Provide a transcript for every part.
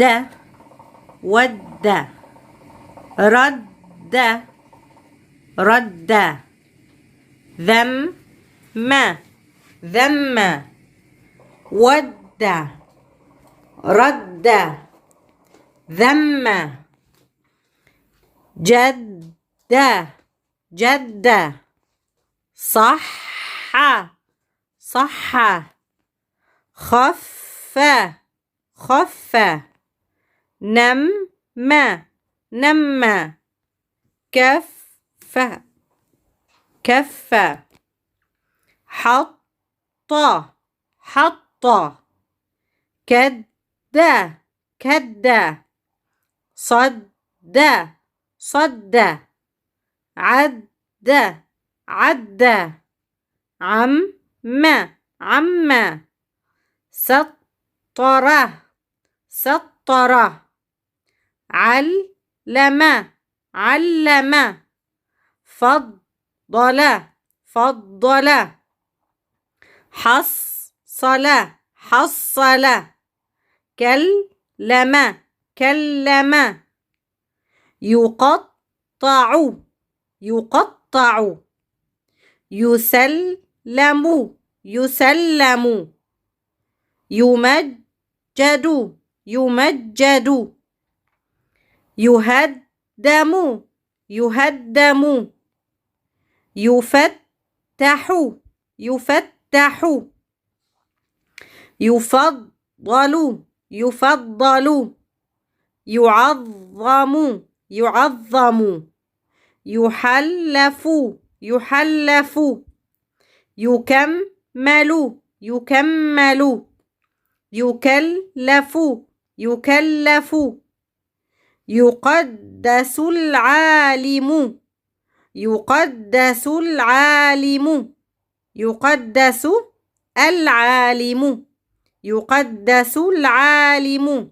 د ود رد رد ذم ذم ود رد ذم جد جد صح صح خف خف نم نم كف كف حط حط كد كد صد صد عد عد عم عم سطر سطر علم علم فضل فضل حصل حصل كلم كلم يقطع يقطع يسلم يسلم يمجد يمجد يهدم يهدم يفتح يفتح يفضل يفضل يعظم يعظم يحلف يحلف يكمل يكمل يكلف يكلف يقدس العالم يقدس العالم يقدس العالم يقدس العالم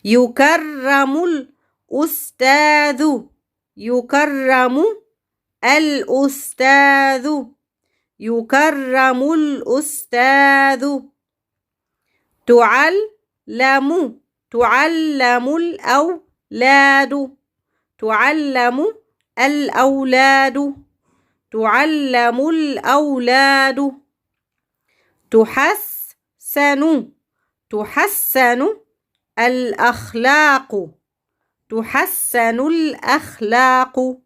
يكرم الأستاذ يكرم الأستاذ يكرم الأستاذ تعلم تعلم الأولاد تعلم الأولاد تعلم الأولاد تحسن تحسن الأخلاق تحسن الأخلاق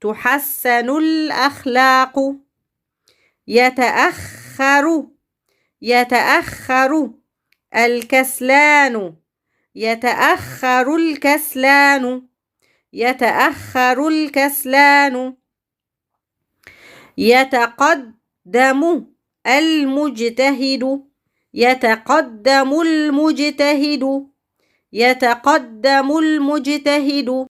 تحسن الأخلاق يتأخر يتأخر الكسلان يتأخر الكسلان يتأخر الكسلان يتقدم المجتهد يتقدم المجتهد يتقدم المجتهد